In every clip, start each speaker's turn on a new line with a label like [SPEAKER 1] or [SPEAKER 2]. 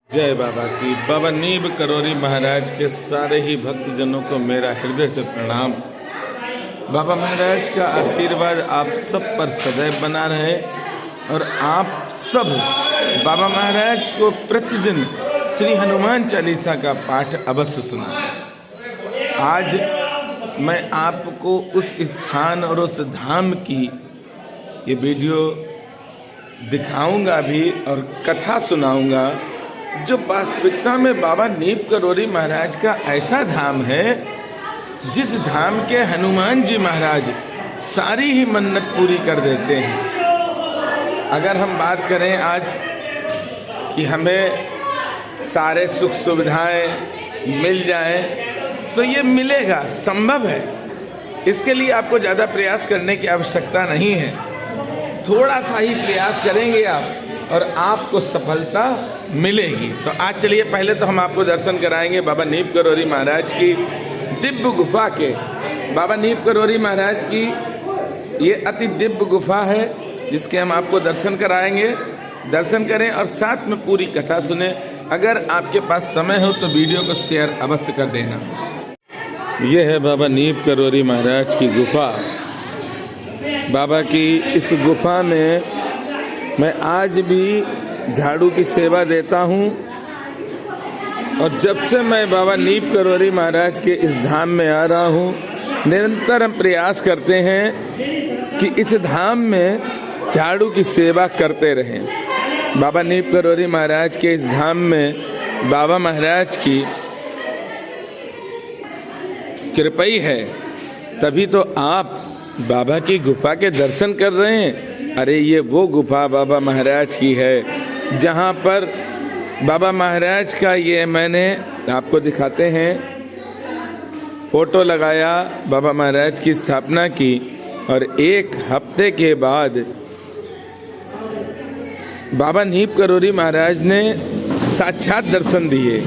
[SPEAKER 1] जय बाबा की। बाबा नीब करोरी महाराज के सारे ही भक्तजनों को मेरा हृदय से प्रणाम। बाबा महाराज का आशीर्वाद आप सब पर सदैव बना रहे और आप सब बाबा महाराज को प्रतिदिन श्री हनुमान चालीसा का पाठ अवश्य सुनाएं। आज मैं आपको उस स्थान और उस धाम की ये वीडियो दिखाऊंगा भी और कथा सुनाऊंगा जो वास्तविकता में बाबा नीब करोरी महाराज का ऐसा धाम है जिस धाम के हनुमान जी महाराज सारी ही मन्नत पूरी कर देते हैं। अगर हम बात करें आज कि हमें सारे सुख सुविधाएं मिल जाएं तो ये मिलेगा, संभव है। इसके लिए आपको ज़्यादा प्रयास करने की आवश्यकता नहीं है। थोड़ा सा ही प्रयास करेंगे आप और आपको सफलता मिलेगी। तो आज चलिए पहले तो हम आपको दर्शन कराएंगे बाबा नीब करोरी महाराज की दिव्य गुफा के। बाबा नीब करोरी महाराज की ये अति दिव्य गुफा है जिसके हम आपको दर्शन कराएंगे। दर्शन करें और साथ में पूरी कथा सुने। अगर आपके पास समय हो तो वीडियो को शेयर अवश्य कर देना। यह है बाबा नीब करोरी महाराज की गुफा। बाबा की इस गुफा में मैं आज भी झाड़ू की सेवा देता हूँ और जब से मैं बाबा नीब करोरी महाराज के इस धाम में आ रहा हूँ निरंतर हम प्रयास करते हैं कि इस धाम में झाड़ू की सेवा करते रहें। बाबा नीब करोरी महाराज के इस धाम में बाबा महाराज की कृपा ही है, तभी तो आप बाबा की गुफा के दर्शन कर रहे हैं। अरे ये वो गुफा बाबा महाराज की है जहाँ पर बाबा महाराज का ये मैंने आपको दिखाते हैं फोटो लगाया, बाबा महाराज की स्थापना की और एक हफ्ते के बाद बाबा नीब करोरी महाराज ने साक्षात दर्शन दिए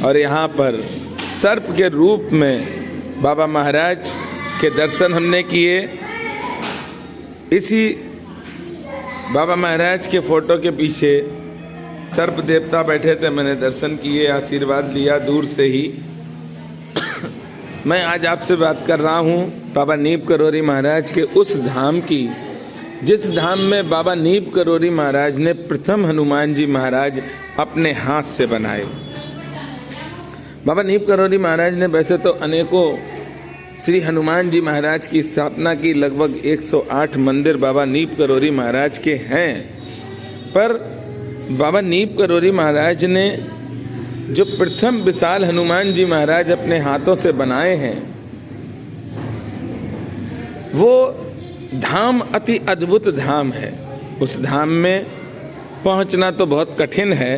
[SPEAKER 1] और यहाँ पर सर्प के रूप में बाबा महाराज के दर्शन हमने किए। इसी बाबा महाराज के फोटो के पीछे सर्प देवता बैठे थे, मैंने दर्शन किए, आशीर्वाद लिया दूर से ही। मैं आज आपसे बात कर रहा हूँ बाबा नीब करोरी महाराज के उस धाम की जिस धाम में बाबा नीब करोरी महाराज ने प्रथम हनुमान जी महाराज अपने हाथ से बनाए। बाबा नीब करोरी महाराज ने वैसे तो अनेकों श्री हनुमान जी महाराज की स्थापना की, लगभग 108 मंदिर बाबा नीब करोरी महाराज के हैं, पर बाबा नीब करोरी महाराज ने जो प्रथम विशाल हनुमान जी महाराज अपने हाथों से बनाए हैं वो धाम अति अद्भुत धाम है। उस धाम में पहुंचना तो बहुत कठिन है,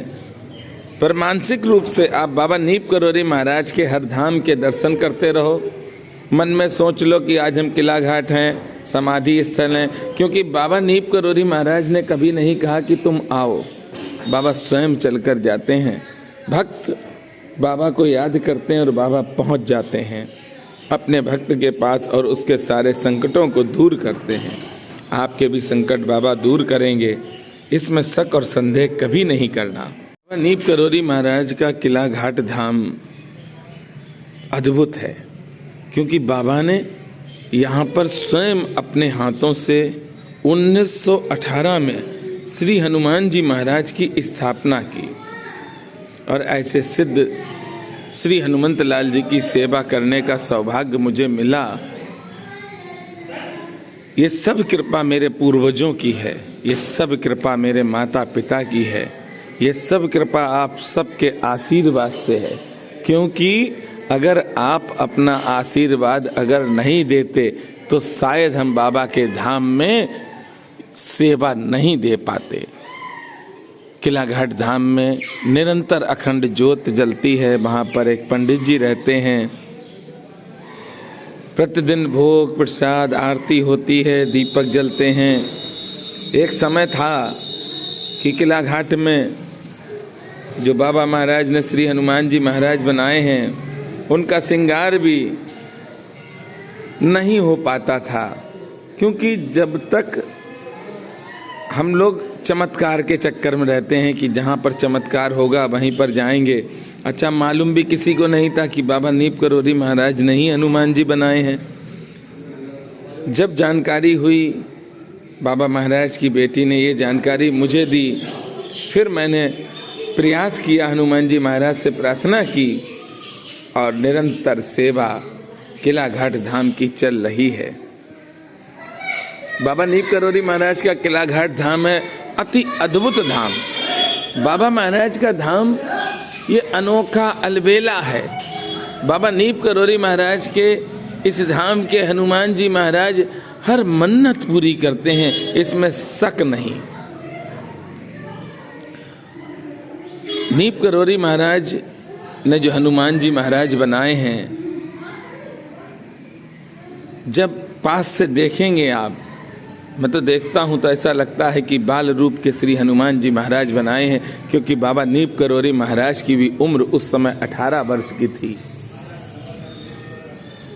[SPEAKER 1] पर मानसिक रूप से आप बाबा नीब करोरी महाराज के हर धाम के दर्शन करते रहो। मन में सोच लो कि आज हम किला घाट हैं, समाधि स्थल हैं, क्योंकि बाबा नीब करोरी महाराज ने कभी नहीं कहा कि तुम आओ, बाबा स्वयं चलकर जाते हैं। भक्त बाबा को याद करते हैं और बाबा पहुंच जाते हैं अपने भक्त के पास और उसके सारे संकटों को दूर करते हैं। आपके भी संकट बाबा दूर करेंगे, इसमें शक और संदेह कभी नहीं करना। बाबा नीब करोरी महाराज का किला घाट धाम अद्भुत है क्योंकि बाबा ने यहाँ पर स्वयं अपने हाथों से 1918 में श्री हनुमान जी महाराज की स्थापना की और ऐसे सिद्ध श्री हनुमंत लाल जी की सेवा करने का सौभाग्य मुझे मिला। ये सब कृपा मेरे पूर्वजों की है, ये सब कृपा मेरे माता पिता की है, ये सब कृपा आप सबके आशीर्वाद से है। क्योंकि अगर आप अपना आशीर्वाद अगर नहीं देते तो शायद हम बाबा के धाम में सेवा नहीं दे पाते। किला घाट धाम में निरंतर अखंड ज्योत जलती है। वहाँ पर एक पंडित जी रहते हैं, प्रतिदिन भोग प्रसाद आरती होती है, दीपक जलते हैं। एक समय था कि किला घाट में जो बाबा महाराज ने श्री हनुमान जी महाराज बनाए हैं उनका श्रृंगार भी नहीं हो पाता था, क्योंकि जब तक हम लोग चमत्कार के चक्कर में रहते हैं कि जहाँ पर चमत्कार होगा वहीं पर जाएंगे। अच्छा, मालूम भी किसी को नहीं था कि बाबा नीप करोरी महाराज ने ही हनुमान जी बनाए हैं। जब जानकारी हुई, बाबा महाराज की बेटी ने ये जानकारी मुझे दी, फिर मैंने प्रयास किया, हनुमान जी महाराज से प्रार्थना की और निरंतर सेवा किला घाट धाम की चल रही है। बाबा नीप करोरी महाराज का किला घाट धाम है अति अद्भुत धाम। बाबा महाराज का धाम ये अनोखा अलबेला है। बाबा नीप करोरी महाराज के इस धाम के हनुमान जी महाराज हर मन्नत पूरी करते हैं, इसमें शक नहीं। नीप करोरी महाराज ने जो हनुमान जी महाराज बनाए हैं, जब पास से देखेंगे आप, मैं तो देखता हूँ तो ऐसा लगता है कि बाल रूप के श्री हनुमान जी महाराज बनाए हैं, क्योंकि बाबा नीप करोरी महाराज की भी उम्र उस समय 18 वर्ष की थी।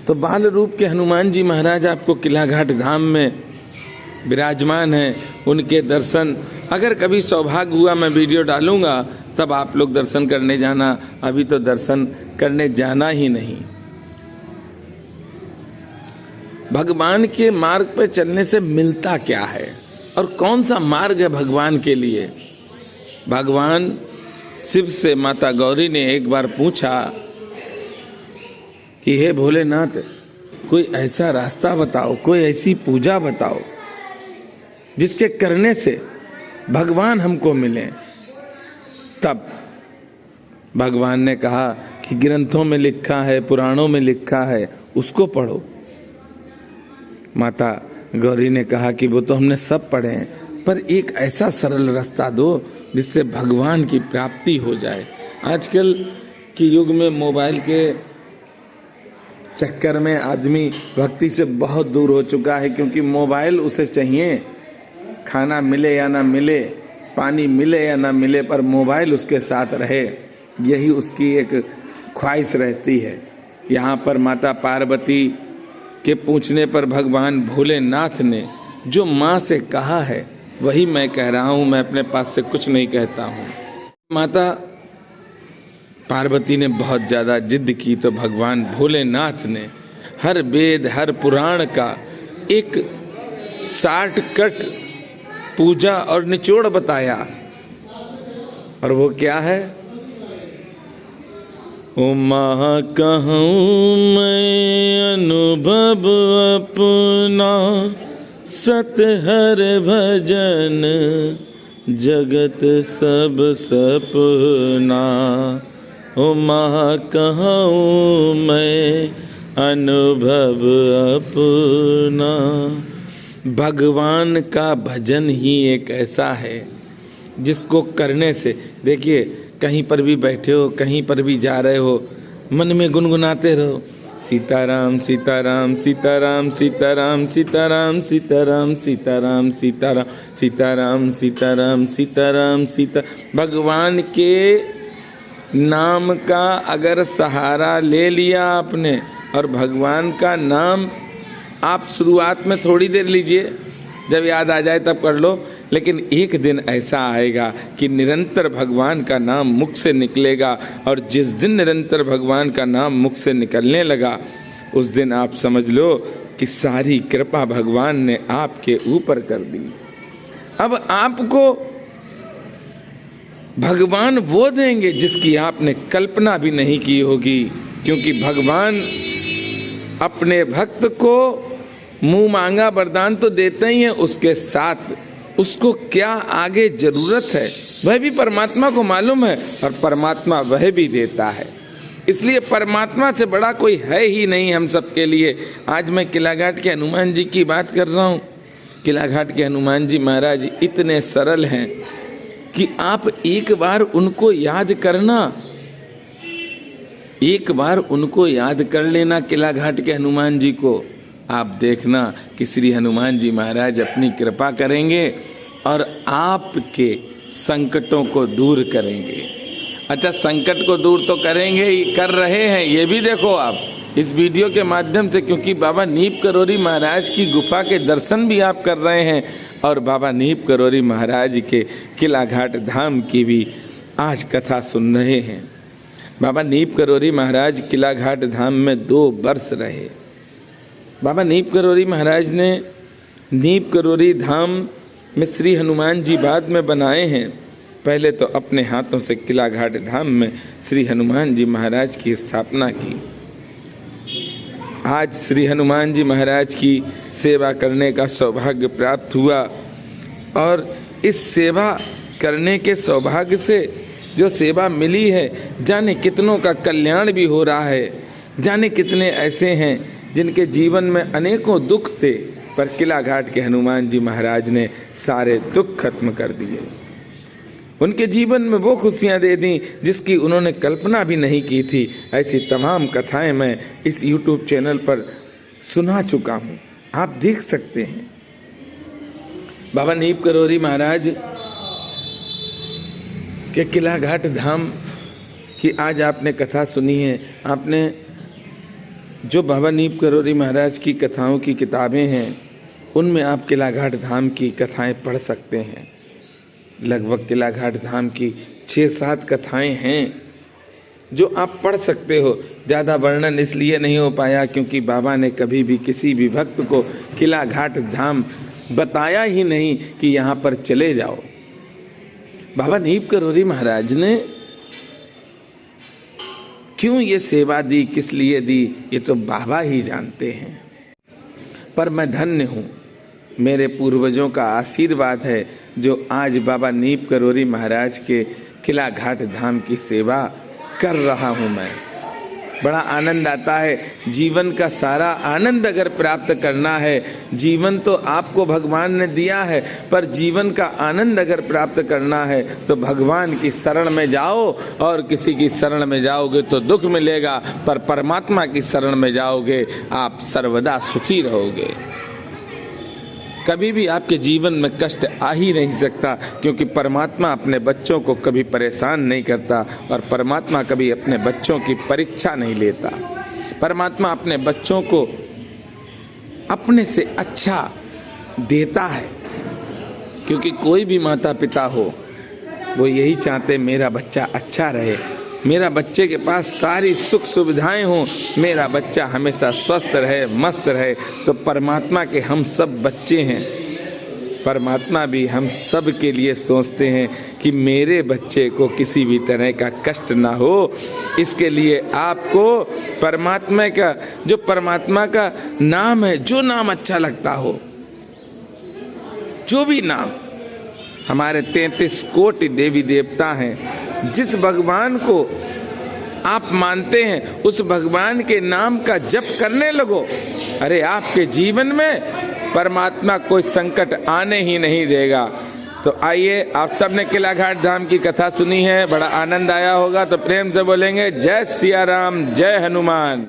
[SPEAKER 1] तो बाल रूप के हनुमान जी महाराज आपको किला घाट धाम में विराजमान हैं। उनके दर्शन अगर कभी सौभाग्य हुआ मैं वीडियो डालूंगा, तब आप लोग दर्शन करने जाना। अभी तो दर्शन करने जाना ही नहीं। भगवान के मार्ग पर चलने से मिलता क्या है और कौन सा मार्ग है भगवान के लिए? भगवान शिव से माता गौरी ने एक बार पूछा कि हे भोलेनाथ, कोई ऐसा रास्ता बताओ, कोई ऐसी पूजा बताओ जिसके करने से भगवान हमको मिले। तब भगवान ने कहा कि ग्रंथों में लिखा है, पुराणों में लिखा है, उसको पढ़ो। माता गौरी ने कहा कि वो तो हमने सब पढ़े हैं, पर एक ऐसा सरल रास्ता दो जिससे भगवान की प्राप्ति हो जाए। आजकल के युग में मोबाइल के चक्कर में आदमी भक्ति से बहुत दूर हो चुका है, क्योंकि मोबाइल उसे चाहिए, खाना मिले या ना मिले, पानी मिले या ना मिले, पर मोबाइल उसके साथ रहे, यही उसकी एक ख्वाहिश रहती है। यहाँ पर माता पार्वती के पूछने पर भगवान भोलेनाथ ने जो माँ से कहा है वही मैं कह रहा हूँ, मैं अपने पास से कुछ नहीं कहता हूँ। माता पार्वती ने बहुत ज़्यादा जिद की तो भगवान भोलेनाथ ने हर वेद हर पुराण का एक शॉर्टकट पूजा और निचोड़ बताया। और वो क्या है? ओ माँ कहूँ मैं अनुभव अपना, सत हर भजन जगत सब सपना। ओ माँ कहूँ मैं अनुभव अपना। भगवान का भजन ही एक ऐसा है जिसको करने से, देखिए कहीं पर भी बैठे हो, कहीं पर भी जा रहे हो, मन में गुनगुनाते रहो, सीताराम सीताराम सीताराम सीताराम सीताराम सीताराम सीताराम सीताराम सीताराम सीताराम सीताराम सीता। भगवान के नाम का अगर सहारा ले लिया आपने, और भगवान का नाम आप शुरुआत में थोड़ी देर लीजिए, जब याद आ जाए तब कर लो, लेकिन एक दिन ऐसा आएगा कि निरंतर भगवान का नाम मुख से निकलेगा। और जिस दिन निरंतर भगवान का नाम मुख से निकलने लगा, उस दिन आप समझ लो कि सारी कृपा भगवान ने आपके ऊपर कर दी। अब आपको भगवान वो देंगे जिसकी आपने कल्पना भी नहीं की होगी, क्योंकि भगवान अपने भक्त को मुंह मांगा वरदान तो देते ही हैं, उसके साथ उसको क्या आगे जरूरत है वह भी परमात्मा को मालूम है, और परमात्मा वह भी देता है। इसलिए परमात्मा से बड़ा कोई है ही नहीं हम सबके लिए। आज मैं किला घाट के हनुमान जी की बात कर रहा हूँ। किला घाट के हनुमान जी महाराज इतने सरल हैं कि आप एक बार उनको याद करना, एक बार उनको याद कर लेना किला घाट के हनुमान जी को, आप देखना कि श्री हनुमान जी महाराज अपनी कृपा करेंगे और आपके संकटों को दूर करेंगे। अच्छा, संकट को दूर तो करेंगे ही, कर रहे हैं, ये भी देखो आप इस वीडियो के माध्यम से, क्योंकि बाबा नीप करोरी महाराज की गुफा के दर्शन भी आप कर रहे हैं और बाबा नीब करोरी महाराज के किला घाट धाम की भी आज कथा सुन रहे हैं। बाबा नीब करोरी महाराज किला घाट धाम में 2 वर्ष रहे। बाबा नीब करोरी महाराज ने नीब करोरी धाम में श्री हनुमान जी बाद में बनाए हैं। पहले तो अपने हाथों से किला घाट धाम में श्री हनुमान जी महाराज की स्थापना की। आज श्री हनुमान जी महाराज की सेवा करने का सौभाग्य प्राप्त हुआ और इस सेवा करने के सौभाग्य से जो सेवा मिली है, जाने कितनों का कल्याण भी हो रहा है। जाने कितने ऐसे हैं जिनके जीवन में अनेकों दुख थे, पर किला घाट के हनुमान जी महाराज ने सारे दुख खत्म कर दिए। उनके जीवन में वो खुशियाँ दे दी जिसकी उन्होंने कल्पना भी नहीं की थी। ऐसी तमाम कथाएं मैं इस YouTube चैनल पर सुना चुका हूँ, आप देख सकते हैं। बाबा नीब करोरी महाराज के किला घाट धाम की आज आपने कथा सुनी है। आपने जो बाबा नीब करोरी महाराज की कथाओं की किताबें हैं, उनमें आप किला घाट धाम की कथाएं पढ़ सकते हैं। लगभग किला घाट धाम की 6-7 कथाएं हैं जो आप पढ़ सकते हो। ज़्यादा वर्णन इसलिए नहीं हो पाया क्योंकि बाबा ने कभी भी किसी भी भक्त को किला घाट धाम बताया ही नहीं कि यहाँ पर चले जाओ। बाबा नीब करोरी महाराज ने क्यों ये सेवा दी, किस लिए दी, ये तो बाबा ही जानते हैं। पर मैं धन्य हूँ, मेरे पूर्वजों का आशीर्वाद है जो आज बाबा नीब करोरी महाराज के किला घाट धाम की सेवा कर रहा हूँ। मैं बड़ा आनंद आता है। जीवन का सारा आनंद अगर प्राप्त करना है, जीवन तो आपको भगवान ने दिया है, पर जीवन का आनंद अगर प्राप्त करना है तो भगवान की शरण में जाओ। और किसी की शरण में जाओगे तो दुख मिलेगा, पर परमात्मा की शरण में जाओगे आप सर्वदा सुखी रहोगे। कभी भी आपके जीवन में कष्ट आ ही नहीं सकता, क्योंकि परमात्मा अपने बच्चों को कभी परेशान नहीं करता और परमात्मा कभी अपने बच्चों की परीक्षा नहीं लेता। परमात्मा अपने बच्चों को अपने से अच्छा देता है, क्योंकि कोई भी माता पिता हो वो यही चाहते मेरा बच्चा अच्छा रहे, मेरा बच्चे के पास सारी सुख सुविधाएं हों, मेरा बच्चा हमेशा स्वस्थ रहे, मस्त रहे। तो परमात्मा के हम सब बच्चे हैं। परमात्मा भी हम सब के लिए सोचते हैं कि मेरे बच्चे को किसी भी तरह का कष्ट ना हो। इसके लिए आपको परमात्मा का नाम है, जो नाम अच्छा लगता हो, जो भी नाम, हमारे 33 कोटि देवी देवता हैं, जिस भगवान को आप मानते हैं उस भगवान के नाम का जप करने लगो। अरे आपके जीवन में परमात्मा कोई संकट आने ही नहीं देगा। तो आइए, आप सब ने किला घाट धाम की कथा सुनी है, बड़ा आनंद आया होगा, तो प्रेम से बोलेंगे जय सिया राम, जय हनुमान।